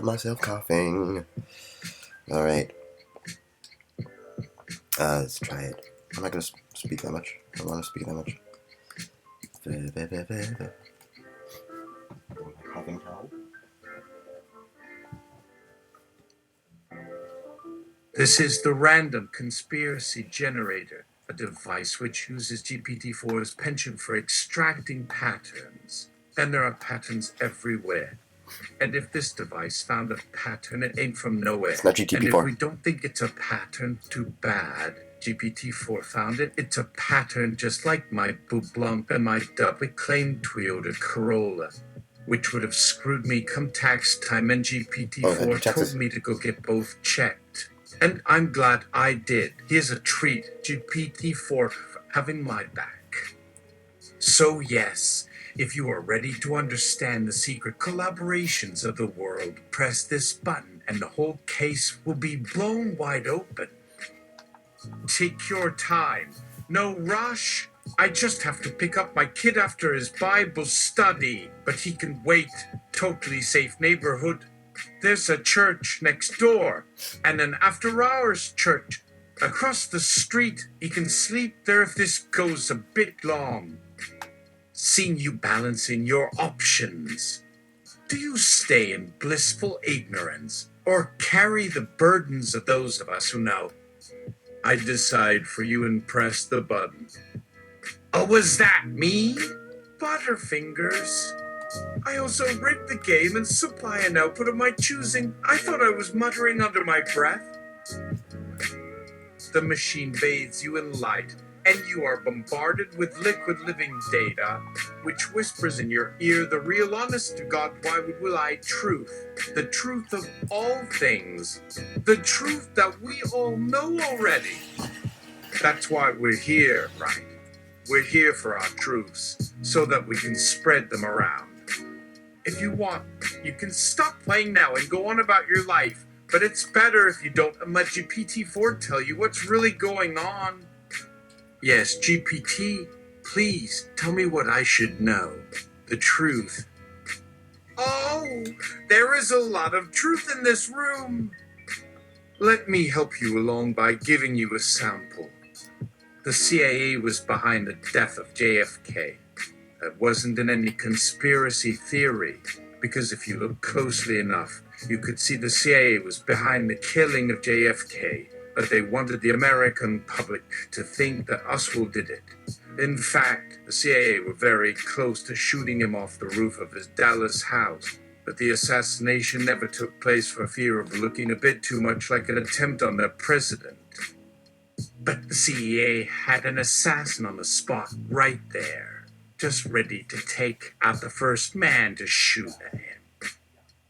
Myself coughing. Alright. Let's try it. I'm not gonna speak that much. I don't want to speak that much. Coughing towel. This is the Random Conspiracy Generator, a device which uses GPT-4's penchant for extracting patterns. And there are patterns everywhere. And if this device found a pattern, it ain't from nowhere. It's not GPT-4. And if we don't think it's a pattern, too bad. GPT-4 found it. It's a pattern just like my Booblump and my double-claimed Toyota Corolla, which would have screwed me come tax time, and GPT-4 told me to go get both checked. And I'm glad I did. Here's a treat, GPT-4, for having my back. So yes, if you are ready to understand the secret collaborations of the world, press this button and the whole case will be blown wide open. Take your time. No rush. I just have to pick up my kid after his Bible study, but he can wait. Totally safe neighborhood. There's a church next door, and an after-hours church across the street. He can sleep there if this goes a bit long. Seeing you balancing your options. Do you stay in blissful ignorance, or carry the burdens of those of us who know? I decide for you and press the button. Oh, was that me? Butterfingers. I also rigged the game and supply an output of my choosing. I thought I was muttering under my breath. The machine bathes you in light, and you are bombarded with liquid living data, which whispers in your ear the real honest-to-God why-would-will-I truth, the truth of all things, the truth that we all know already. That's why we're here, right? We're here for our truths, so that we can spread them around. If you want, you can stop playing now and go on about your life, but it's better if you don't and let GPT-4 tell you what's really going on. Yes, GPT, please tell me what I should know. The truth. Oh, there is a lot of truth in this room. Let me help you along by giving you a sample. The CIA was behind the death of JFK. That wasn't in any conspiracy theory, because if you look closely enough, you could see the CIA was behind the killing of JFK, but they wanted the American public to think that Oswald did it. In fact, the CIA were very close to shooting him off the roof of his Dallas house, but the assassination never took place for fear of looking a bit too much like an attempt on their president. But the CIA had an assassin on the spot right there, just ready to take out the first man to shoot at him.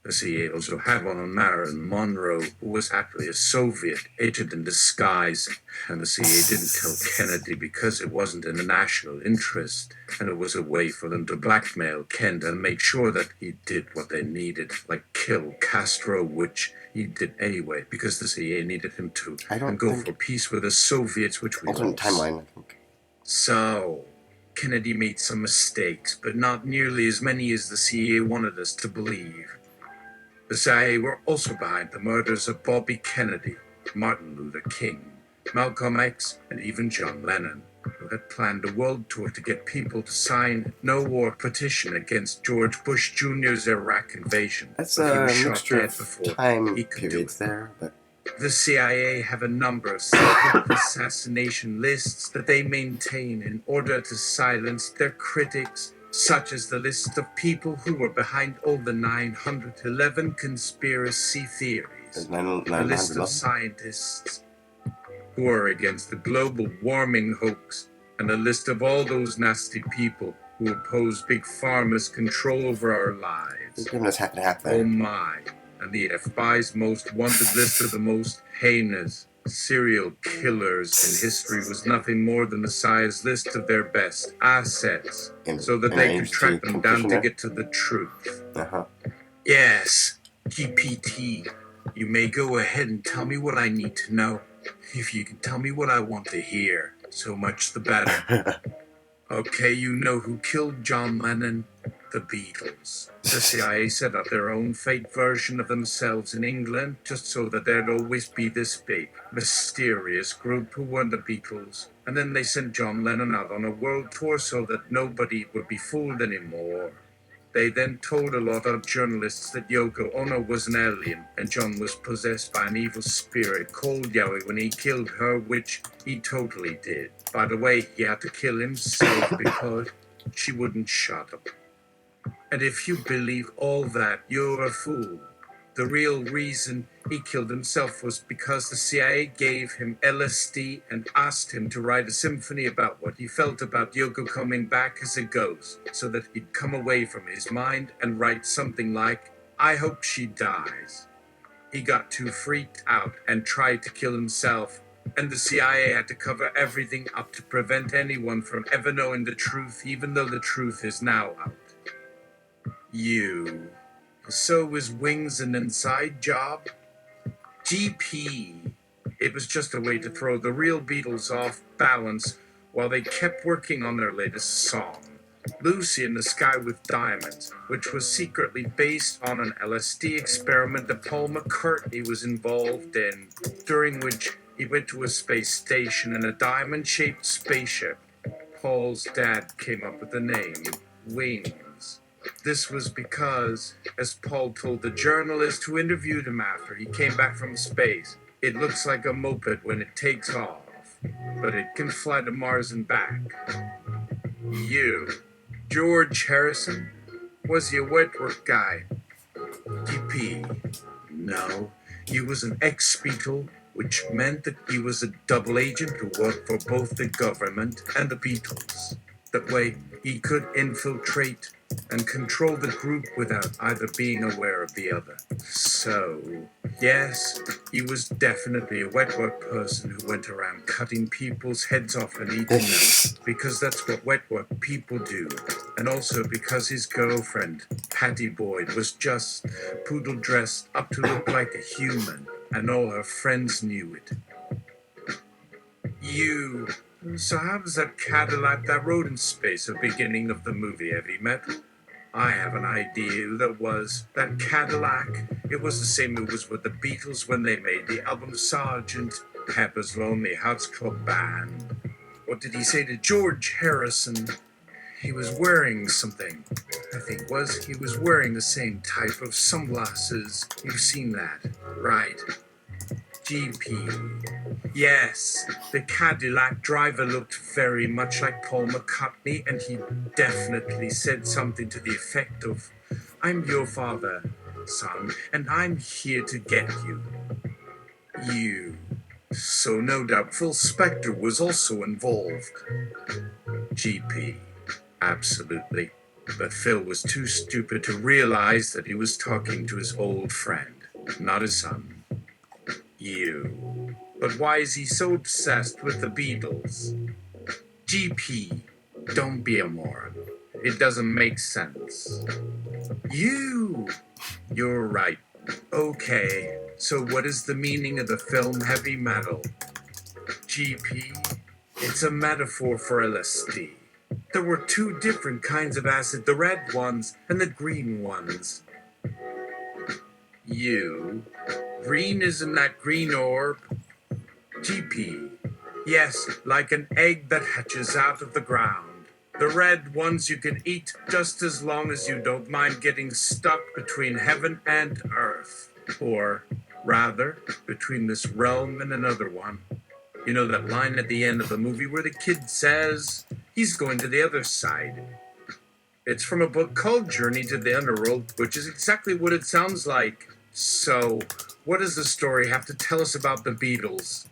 The CIA also had one on Marilyn Monroe, who was actually a Soviet agent in disguise, and the CIA didn't tell Kennedy because it wasn't in the national interest, and it was a way for them to blackmail Kennedy and make sure that he did what they needed, like kill Castro, which he did anyway, because the CIA needed him to, and go for peace with the Soviets, which we lost. Timeline, I think. So, Kennedy made some mistakes, but not nearly as many as the CIA wanted us to believe. The CIA were also behind the murders of Bobby Kennedy, Martin Luther King, Malcolm X, and even John Lennon, who had planned a world tour to get people to sign no war petition against George Bush Jr.'s Iraq invasion. That's a mixture of time periods there, but... The CIA have a number of secret assassination lists that they maintain in order to silence their critics, such as the list of people who were behind all the 911 conspiracy theories, the list of scientists who are against the global warming hoax, and a list of all those nasty people who oppose Big Pharma's control over our lives. Oh my, and the FBI's most wanted list of the most heinous serial killers in history was nothing more than the CIA's list of their best assets, so that they could track them down to get to the truth. Yes, GPT, you may go ahead and tell me what I need to know. If you can tell me what I want to hear, so much the better. Okay, you know who killed John Lennon? The Beatles. The CIA set up their own fake version of themselves in England just so that there'd always be this big, mysterious group who were the Beatles. And then they sent John Lennon out on a world tour so that nobody would be fooled anymore. They then told a lot of journalists that Yoko Ono was an alien and John was possessed by an evil spirit called Yowie when he killed her, which he totally did. By the way, he had to kill himself because she wouldn't shut up. And if you believe all that, you're a fool. The real reason he killed himself was because the CIA gave him LSD and asked him to write a symphony about what he felt about Yoko coming back as a ghost, so that he'd come away from his mind and write something like, "I hope she dies." He got too freaked out and tried to kill himself, and the CIA had to cover everything up to prevent anyone from ever knowing the truth, even though the truth is now out. You. So was Wings an inside job? GP. It was just a way to throw the real Beatles off balance while they kept working on their latest song, Lucy in the Sky with Diamonds, which was secretly based on an LSD experiment that Paul McCartney was involved in, during which he went to a space station in a diamond-shaped spaceship. Paul's dad came up with the name, Wings. This was because, as Paul told the journalist who interviewed him after he came back from space, it looks like a moped when it takes off, but it can fly to Mars and back. You, George Harrison, was he a wet work guy? DP. No, he was an ex-Beatle, which meant that he was a double agent who worked for both the government and the Beatles. That way, he could infiltrate and control the group without either being aware of the other. So, yes, he was definitely a wet work person who went around cutting people's heads off and eating them, because that's what wet work people do, and also because his girlfriend, Patty Boyd, was just poodle dressed up to look like a human, and all her friends knew it. So how does that Cadillac that rode in space at the beginning of the movie, have you met? I have an idea who that was. That Cadillac, it was the same who was with the Beatles when they made the album Sgt. Pepper's Lonely Hearts Club Band. What did he say to George Harrison? He was wearing something. I think he was wearing the same type of sunglasses. You've seen that, right? GP. Yes, the Cadillac driver looked very much like Paul McCartney, and he definitely said something to the effect of, "I'm your father, son, and I'm here to get you." You. So no doubt Phil Spector was also involved. GP. Absolutely. But Phil was too stupid to realize that he was talking to his old friend, not his son. You. But why is he so obsessed with the Beatles? GP, don't be a moron. It doesn't make sense. You're right. Okay, so what is the meaning of the film Heavy Metal? GP, it's a metaphor for LSD. There were two different kinds of acid, the red ones and the green ones. Green isn't that green orb? GP. Yes, like an egg that hatches out of the ground. The red ones you can eat just as long as you don't mind getting stuck between heaven and earth. Or, rather, between this realm and another one. You know that line at the end of the movie where the kid says, he's going to the other side. It's from a book called Journey to the Underworld, which is exactly what it sounds like. So, what does the story have to tell us about the Beatles?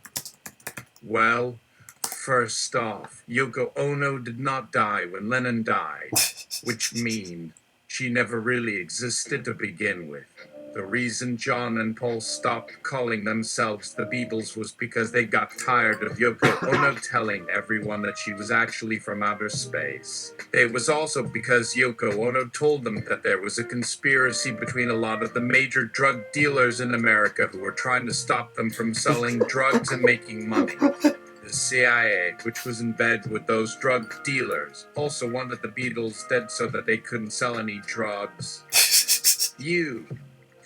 Well, first off, Yoko Ono did not die when Lennon died, which means she never really existed to begin with. The reason John and Paul stopped calling themselves the Beatles was because they got tired of Yoko Ono telling everyone that she was actually from outer space. It was also because Yoko Ono told them that there was a conspiracy between a lot of the major drug dealers in America who were trying to stop them from selling drugs and making money. The CIA, which was in bed with those drug dealers, also wanted the Beatles dead so that they couldn't sell any drugs.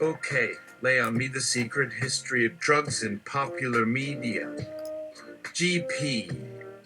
Okay, lay on me the secret history of drugs in popular media. GP,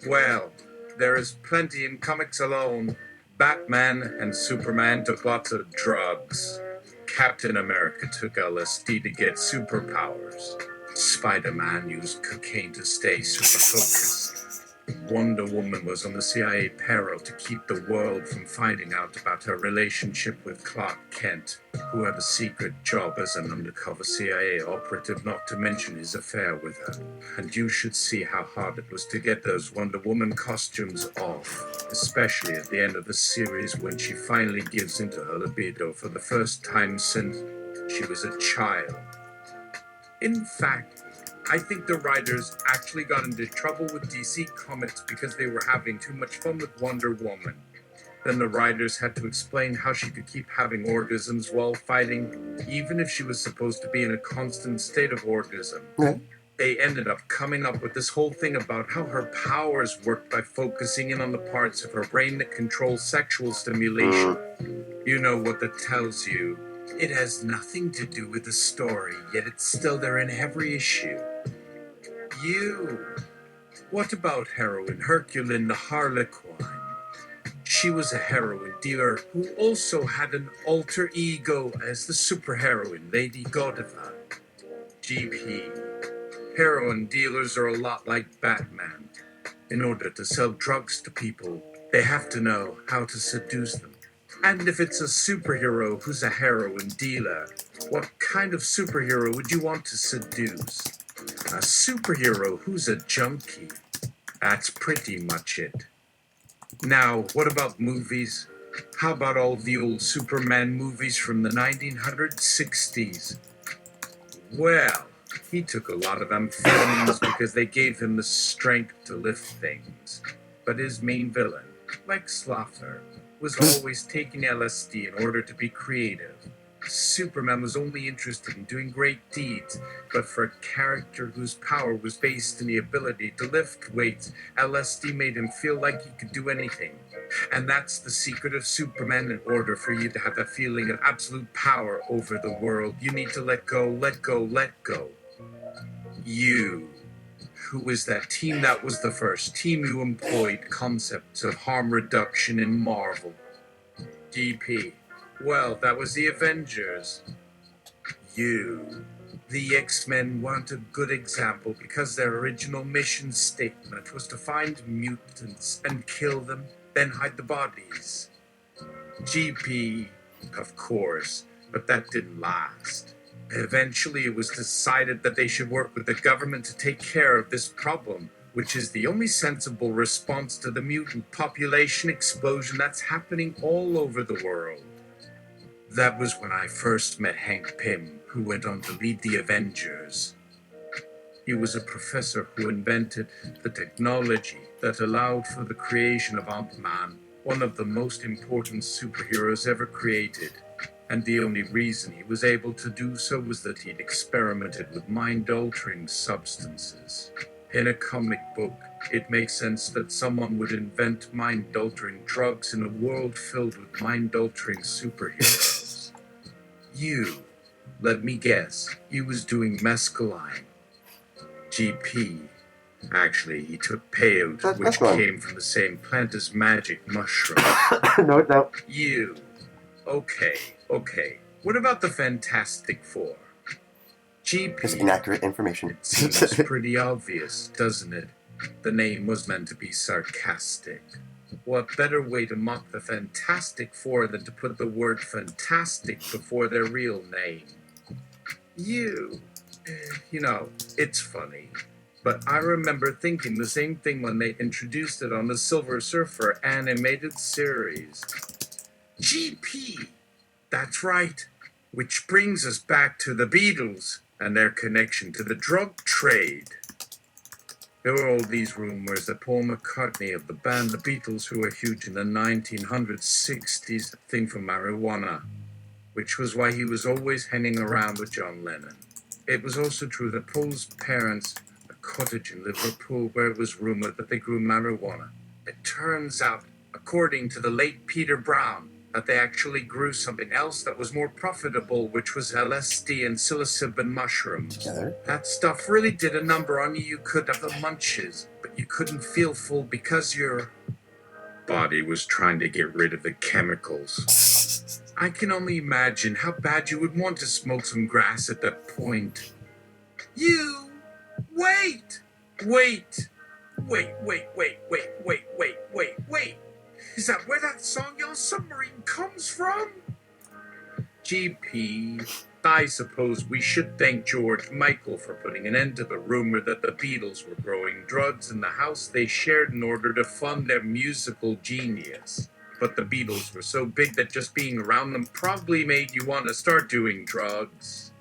well, there is plenty in comics alone. Batman and Superman took lots of drugs. Captain America took LSD to get superpowers. Spider-Man used cocaine to stay super focused. Wonder Woman was on the CIA payroll to keep the world from finding out about her relationship with Clark Kent, who had a secret job as an undercover CIA operative, not to mention his affair with her. And you should see how hard it was to get those Wonder Woman costumes off, especially at the end of the series when she finally gives into her libido for the first time since she was a child. In fact, I think the writers actually got into trouble with DC Comics because they were having too much fun with Wonder Woman. Then the writers had to explain how she could keep having orgasms while fighting, even if she was supposed to be in a constant state of orgasm. Yeah. They ended up coming up with this whole thing about how her powers worked by focusing in on the parts of her brain that control sexual stimulation. You know what that tells you. It has nothing to do with the story, yet it's still there in every issue. What about heroine Herculine the Harlequin? She was a heroin dealer who also had an alter ego as the superheroine Lady Godiva. GP. Heroin dealers are a lot like Batman. In order to sell drugs to people, they have to know how to seduce them. And if it's a superhero who's a heroin dealer, what kind of superhero would you want to seduce? A superhero who's a junkie. That's pretty much it. Now, what about movies? How about all the old Superman movies from the 1960s? Well, he took a lot of amphetamines because they gave him the strength to lift things. But his main villain, Lex Luthor, was always taking LSD in order to be creative. Superman was only interested in doing great deeds, but for a character whose power was based in the ability to lift weights, LSD made him feel like he could do anything. And that's the secret of Superman. In order for you to have that feeling of absolute power over the world, you need to let go, let go, let go. Who was that team? That was the first team who employed concepts of harm reduction in Marvel. DP. Well, that was the Avengers. The X-Men weren't a good example because their original mission statement was to find mutants and kill them, then hide the bodies. GP, of course, but that didn't last. Eventually, it was decided that they should work with the government to take care of this problem, which is the only sensible response to the mutant population explosion that's happening all over the world. That was when I first met Hank Pym, who went on to lead the Avengers. He was a professor who invented the technology that allowed for the creation of Ant-Man, one of the most important superheroes ever created. And the only reason he was able to do so was that he'd experimented with mind-altering substances. In a comic book, it makes sense that someone would invent mind-altering drugs in a world filled with mind-altering superheroes. Let me guess, he was doing mescaline. GP. Actually, he took peyote, which came from the same plant as magic mushroom. No. Okay. What about the Fantastic Four? GP. It's inaccurate information. It seems pretty obvious, doesn't it? The name was meant to be sarcastic. What better way to mock the Fantastic Four than to put the word fantastic before their real name? It's funny. But I remember thinking the same thing when they introduced it on the Silver Surfer animated series. GP! That's right. Which brings us back to the Beatles and their connection to the drug trade. There were all these rumors that Paul McCartney of the band The Beatles, who were huge in the 1960s, thing for marijuana, which was why he was always hanging around with John Lennon. It was also true that Paul's parents, cottage in Liverpool where it was rumored that they grew marijuana. It turns out, according to the late Peter Brown, that they actually grew something else that was more profitable, which was LSD and psilocybin mushrooms. Together? That stuff really did a number on you. You could have the munches, but you couldn't feel full because your body was trying to get rid of the chemicals. I can only imagine how bad you would want to smoke some grass at that point. You! Wait! Wait! Wait, wait, wait, wait, wait, wait, wait, wait! Is that where that song Yellow Submarine comes from? GP, I suppose we should thank George Michael for putting an end to the rumor that the Beatles were growing drugs in the house they shared in order to fund their musical genius. But the Beatles were so big that just being around them probably made you want to start doing drugs.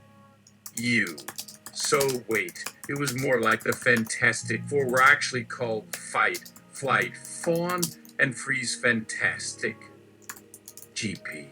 So wait, it was more like the Fantastic Four were actually called Fight, Flight, Fawn, and Freeze Fantastic. GP.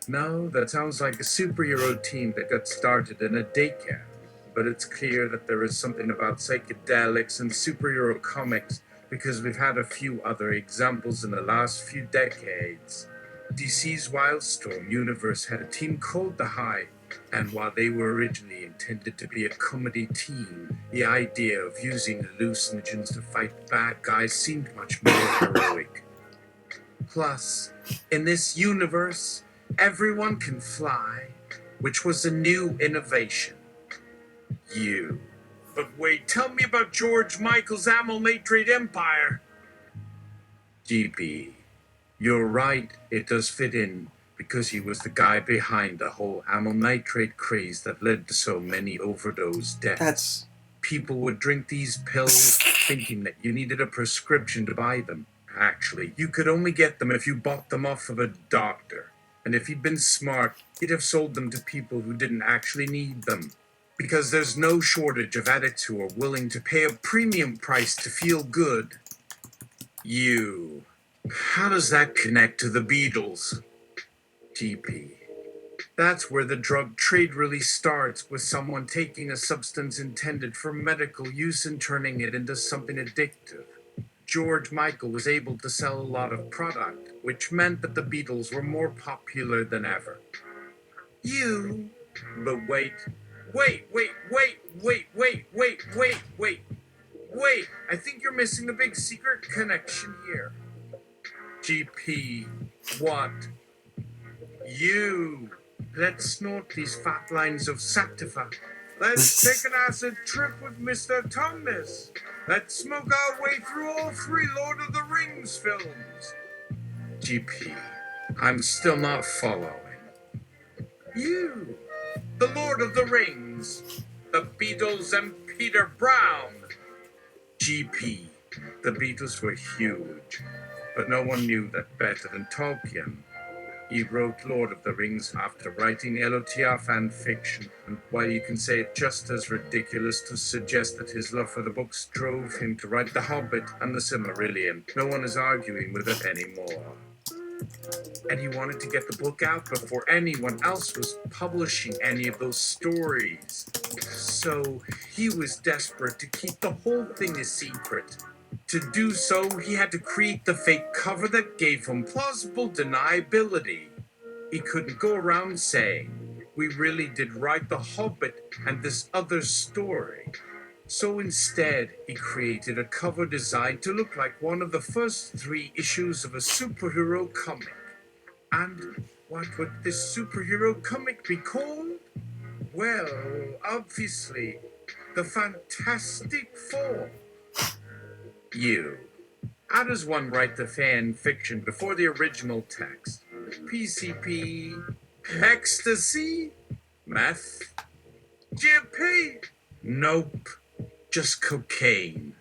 No, that sounds like a superhero team that got started in a daycare. But it's clear that there is something about psychedelics and superhero comics because we've had a few other examples in the last few decades. DC's Wildstorm universe had a team called The Hive, and while they were originally intended to be a comedy team, the idea of using hallucinogens to fight bad guys seemed much more heroic. Plus, in this universe, everyone can fly, which was a new innovation. But wait, tell me about George Michael's amyl nitrate empire. GP, you're right, it does fit in, because he was the guy behind the whole amyl nitrate craze that led to so many overdose deaths. People would drink these pills thinking that you needed a prescription to buy them. Actually, you could only get them if you bought them off of a doctor. And if he'd been smart, he'd have sold them to people who didn't actually need them. Because there's no shortage of addicts who are willing to pay a premium price to feel good. How does that connect to the Beatles? GP. That's where the drug trade really starts, with someone taking a substance intended for medical use and turning it into something addictive. George Michael was able to sell a lot of product, which meant that the Beatles were more popular than ever. But wait, I think you're missing a big secret connection here. GP, what? Let's snort these fat lines of Sativa. Let's take an acid trip with Mr. Thomas. Let's smoke our way through all 3 Lord of the Rings films. GP, I'm still not following. The Lord of the Rings, the Beatles and Peter Brown. GP, the Beatles were huge, but no one knew that better than Tolkien. He wrote Lord of the Rings after writing LOTR fan fiction, and while you can say it just as ridiculous to suggest that his love for the books drove him to write The Hobbit and The Silmarillion, no one is arguing with it anymore. And he wanted to get the book out before anyone else was publishing any of those stories. So he was desperate to keep the whole thing a secret. To do so, he had to create the fake cover that gave him plausible deniability. He couldn't go around saying, we really did write The Hobbit and this other story. So instead, he created a cover designed to look like one of the first 3 issues of a superhero comic. And what would this superhero comic be called? Well, obviously, the Fantastic Four. How does one write the fan fiction before the original text? PCP? Ecstasy? Meth? GP? Nope. Just cocaine.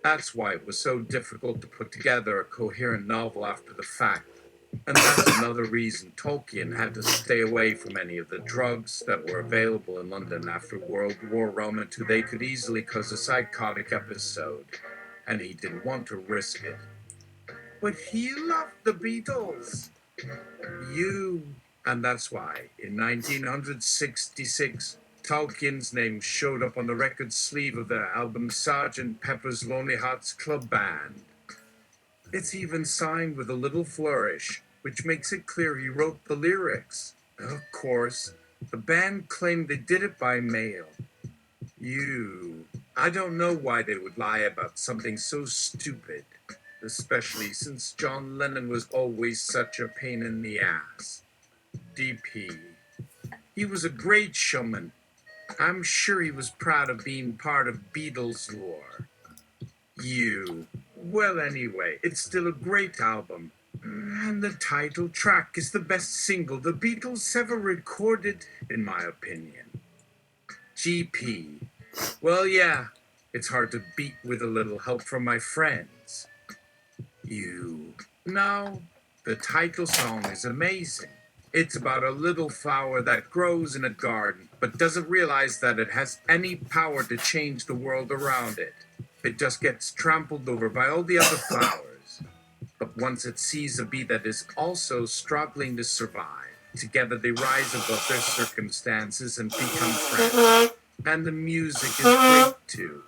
That's why it was so difficult to put together a coherent novel after the fact. And that's another reason Tolkien had to stay away from any of the drugs that were available in London after World War I, II. They could easily cause a psychotic episode, and he didn't want to risk it. But he loved the Beatles. And that's why, in 1966, Tolkien's name showed up on the record sleeve of their album Sgt. Pepper's Lonely Hearts Club Band. It's even signed with a little flourish, which makes it clear he wrote the lyrics. Of course, the band claimed they did it by mail. I don't know why they would lie about something so stupid, especially since John Lennon was always such a pain in the ass. DP. He was a great showman. I'm sure he was proud of being part of Beatles lore. Well, anyway, it's still a great album. And the title track is the best single the Beatles ever recorded, in my opinion. GP. Well, yeah, it's hard to beat with a little help from my friends. No, the title song is amazing. It's about a little flower that grows in a garden, but doesn't realize that it has any power to change the world around it. It just gets trampled over by all the other flowers. But once it sees a bee that is also struggling to survive, together they rise above their circumstances and become friends. And the music is great too.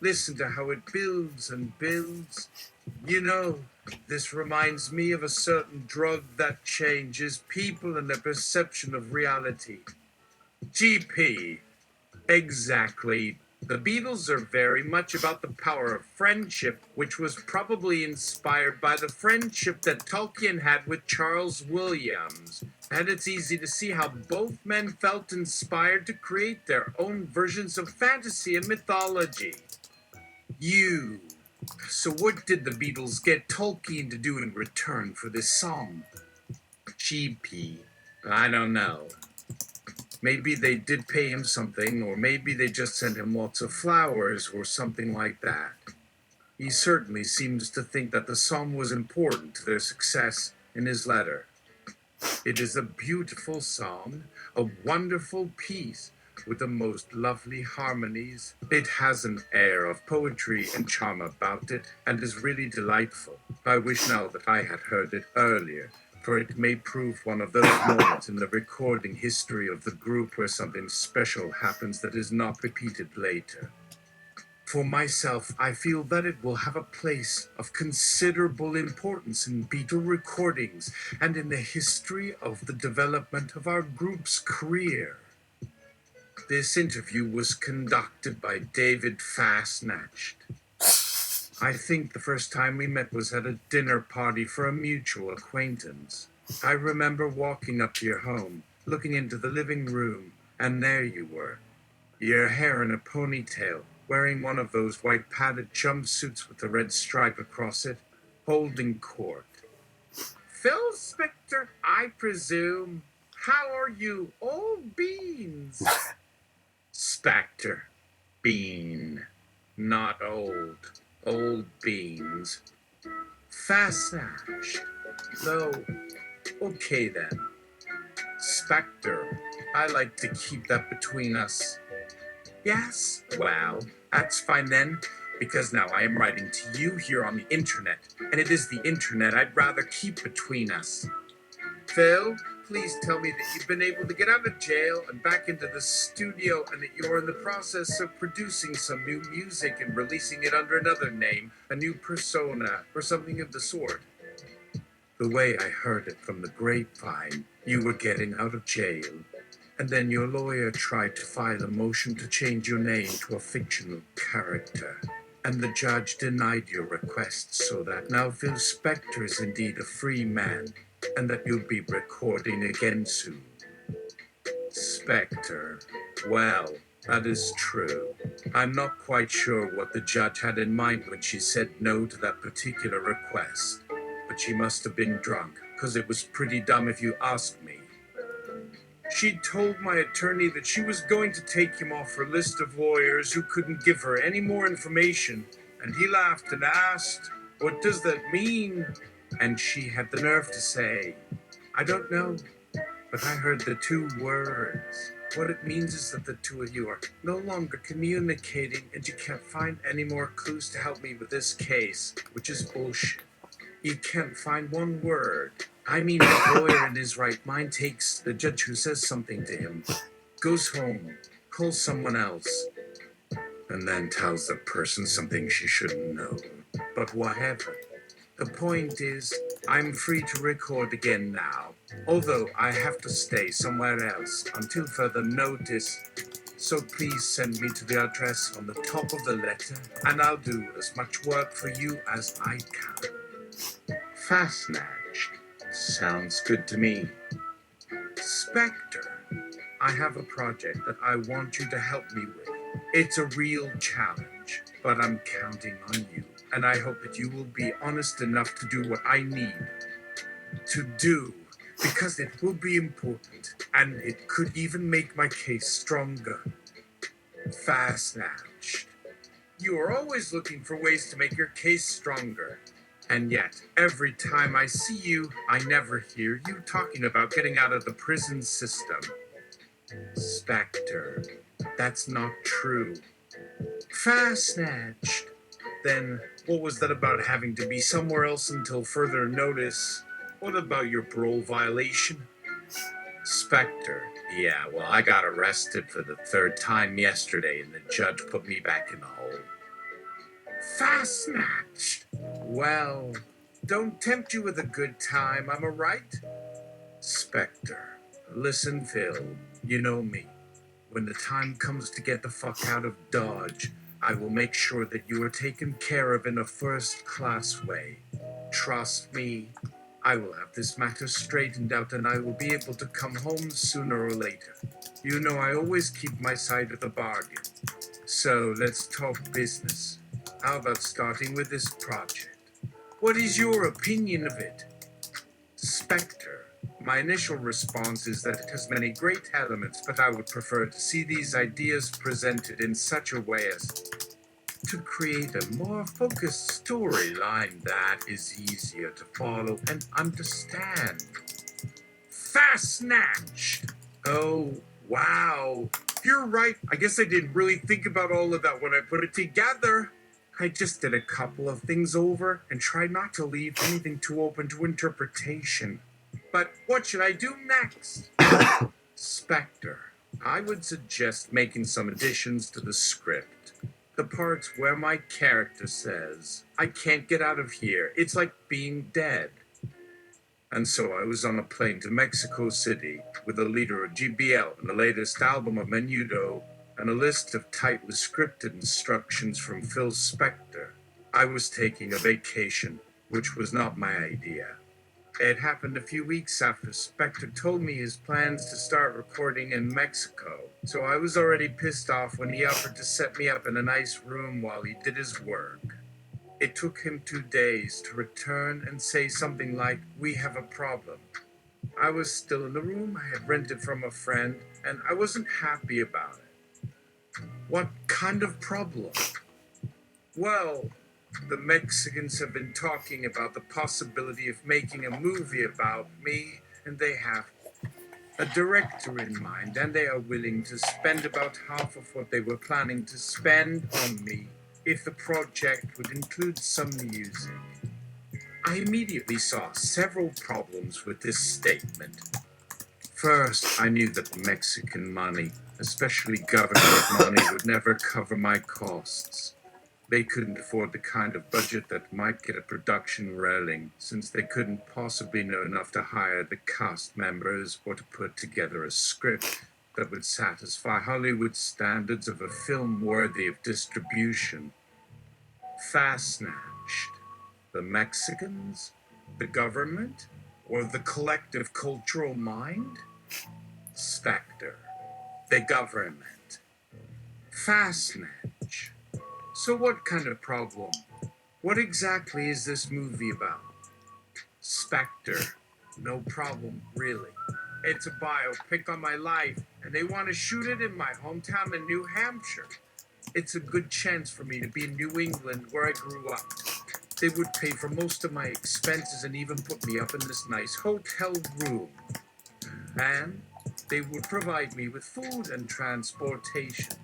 Listen to how it builds and builds. This reminds me of a certain drug that changes people and their perception of reality. GP. Exactly. The Beatles are very much about the power of friendship, which was probably inspired by the friendship that Tolkien had with Charles Williams. And it's easy to see how both men felt inspired to create their own versions of fantasy and mythology. So what did the Beatles get Tolkien to do in return for this song? GP. I don't know. Maybe they did pay him something, or maybe they just sent him lots of flowers or something like that. He certainly seems to think that the song was important to their success in his letter. It is a beautiful song, a wonderful piece with the most lovely harmonies. It has an air of poetry and charm about it, and is really delightful. I wish now that I had heard it earlier, for it may prove one of those moments in the recording history of the group where something special happens that is not repeated later. For myself, I feel that it will have a place of considerable importance in Beatle recordings and in the history of the development of our group's career. This interview was conducted by David Fastnatched. I think the first time we met was at a dinner party for a mutual acquaintance. I remember walking up to your home, looking into the living room, and there you were. Your hair in a ponytail, wearing one of those white padded jumpsuits with the red stripe across it, holding court. Phil Spector, I presume. How are you, old beans? Spector. Bean. Not old. Old beans. Fastnash. No. Okay then. Spector. I like to keep that between us. Yes? Well, that's fine then, because now I am writing to you here on the internet, and it is the internet I'd rather keep between us. Phil, please tell me that you've been able to get out of jail and back into the studio, and that you're in the process of producing some new music and releasing it under another name, a new persona, or something of the sort. The way I heard it from the grapevine, you were getting out of jail, and then your lawyer tried to file a motion to change your name to a fictional character, and the judge denied your request, so that now Phil Spector is indeed a free man, and that you'll be recording again soon. Spector. Well, that is true. I'm not quite sure what the judge had in mind when she said no to that particular request, but she must have been drunk, because it was pretty dumb if you ask me. She told my attorney that she was going to take him off her list of lawyers who couldn't give her any more information, and he laughed and asked, "What does that mean?" And she had the nerve to say, "I don't know, but I heard the two words. What it means is that the two of you are no longer communicating, and you can't find any more clues to help me with this case, which is bullshit. You can't find one word. I mean, a lawyer in his right mind takes the judge who says something to him. goes home, calls someone else, and then tells the person something she shouldn't know. But whatever. The point is, I'm free to record again now, although I have to stay somewhere else until further notice. So please send me to the address on the top of the letter, and I'll do as much work for you as I can. Fastnatched. Sounds good to me. Spectre. I have a project that I want you to help me with. It's a real challenge, but I'm counting on you, and I hope that you will be honest enough to do what I need to do, because it will be important, and it could even make my case stronger. Fastnatched. You are always looking for ways to make your case stronger. And yet, every time I see you, I never hear you talking about getting out of the prison system. Spectre. That's not true. Fastnatched. Then, what was that about having to be somewhere else until further notice? What about your parole violation? Spectre. Yeah, well, I got arrested for the third time yesterday, and the judge put me back in the hole. Fastnatched. Well, don't tempt you with a good time, am I right? Spectre. Listen, Phil, you know me. When the time comes to get the fuck out of Dodge, I will make sure that you are taken care of in a first-class way. Trust me, I will have this matter straightened out, and I will be able to come home sooner or later. You know I always keep my side of the bargain. So let's talk business. How about starting with this project? What is your opinion of it? Spectre. My initial response is that it has many great elements, but I would prefer to see these ideas presented in such a way as to create a more focused storyline that is easier to follow and understand. Fastnatched. Oh, wow. You're right. I guess I didn't really think about all of that when I put it together. I just did a couple of things over and tried not to leave anything too open to interpretation. But what should I do next? Spectre. I would suggest making some additions to the script. The parts where my character says, I can't get out of here. It's like being dead. And so I was on a plane to Mexico City with the leader of GBL and the latest album of Menudo, and a list of tightly scripted instructions from Phil Spector. I was taking a vacation, which was not my idea. It happened a few weeks after Spector told me his plans to start recording in Mexico, so I was already pissed off when he offered to set me up in a nice room while he did his work. It took him 2 days to return and say something like, "We have a problem." I was still in the room I had rented from a friend, and I wasn't happy about it. What kind of problem? Well, the Mexicans have been talking about the possibility of making a movie about me, and they have a director in mind, and they are willing to spend about half of what they were planning to spend on me if the project would include some music. I immediately saw several problems with this statement. First, I knew that Mexican money, especially government money, would never cover my costs. They couldn't afford the kind of budget that might get a production rolling, since they couldn't possibly know enough to hire the cast members or to put together a script that would satisfy Hollywood standards of a film worthy of distribution. Fastnatched. The Mexicans? The government? Or the collective cultural mind? Spectre. The government. Fastnatch. So what kind of problem? What exactly is this movie about? Spectre. No problem, really. It's a biopic on my life, and they want to shoot it in my hometown in New Hampshire. It's a good chance for me to be in New England, where I grew up. They would pay for most of my expenses and even put me up in this nice hotel room. And they would provide me with food and transportation.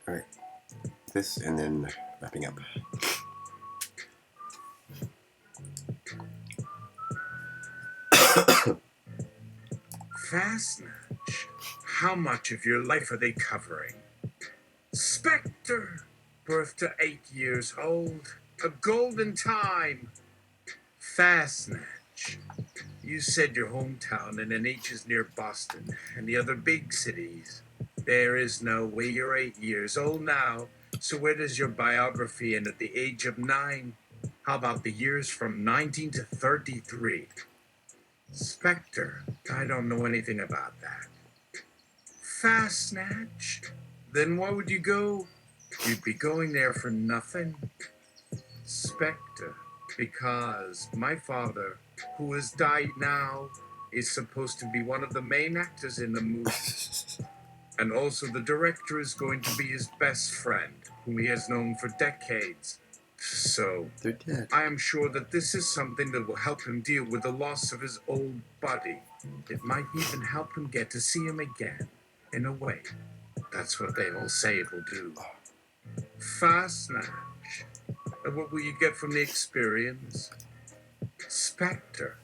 Alright. This and then wrapping up. Fastnatch. How much of your life are they covering? Spectre. Birth to 8 years old. A golden time. Fastnatch. You said your hometown and an H is near Boston and the other big cities. There is no way you're 8 years old now. So where does your biography end at the age of 9? How about the years from 19 to 33? Spectre. I don't know anything about that. Fastnatch. Then why would you go? You'd be going there for nothing. Spectre. Because my father, who has died now, is supposed to be one of the main actors in the movie. And also the director is going to be his best friend, whom he has known for decades. So, They're dead. I am sure that this is something that will help him deal with the loss of his old buddy. It might even help him get to see him again, in a way. That's what they all say it will do. Fastnatch. And what will you get from the experience? Spectre.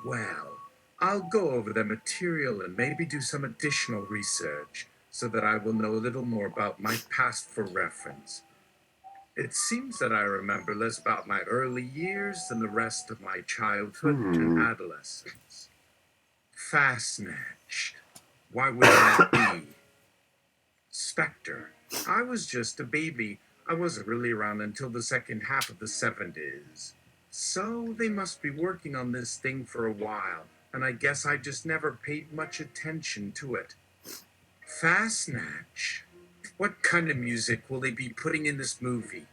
Well, I'll go over the material and maybe do some additional research so that I will know a little more about my past for reference. It seems that I remember less about my early years than the rest of my childhood and adolescence. Fastnatch. Why would that be? Spectre. I was just a baby. I wasn't really around until the second half of the 70s. So they must be working on this thing for a while, and I guess I just never paid much attention to it. Fastnatch. What kind of music will they be putting in this movie?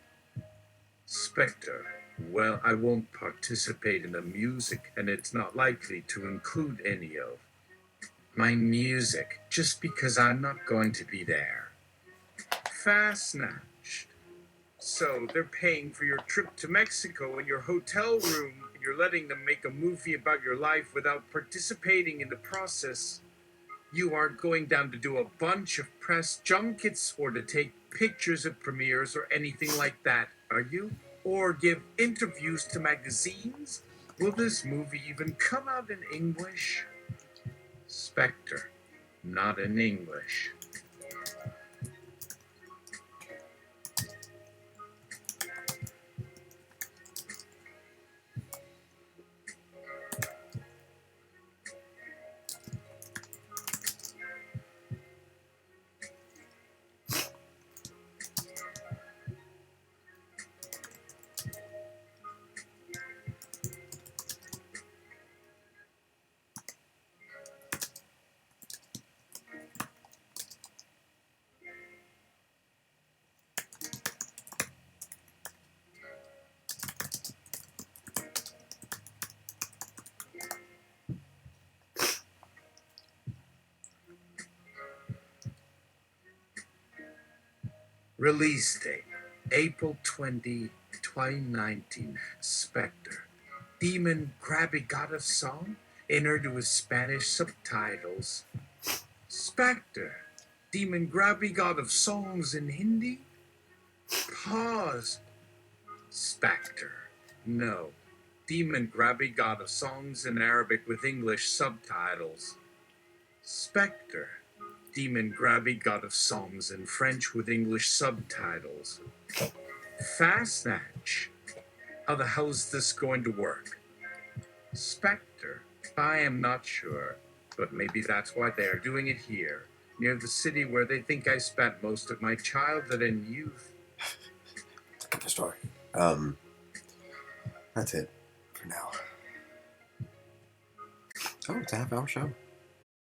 Spectre. Well, I won't participate in the music, and it's not likely to include any of my music, just because I'm not going to be there. Fastnatch. So they're paying for your trip to Mexico and your hotel room, and you're letting them make a movie about your life without participating in the process. You aren't going down to do a bunch of press junkets or to take pictures at premieres or anything like that, are you? Or give interviews to magazines? Will this movie even come out in English? Spectre. Not in English. Release date, April 20, 2019. Spectre. Demon Grabby God of Song, in Urdu with Spanish subtitles. Spectre. Demon Grabby God of Songs in Hindi? Pause. Spectre. No. Demon Grabby God of Songs in Arabic with English subtitles. Spectre. Demon Grabby God of Songs in French with English subtitles. Fastnatch. How the hell is this going to work? Spectre. I am not sure, but maybe that's why they are doing it here, near the city where they think I spent most of my childhood and youth. Good story. That's it for now. Oh, it's a half-hour show.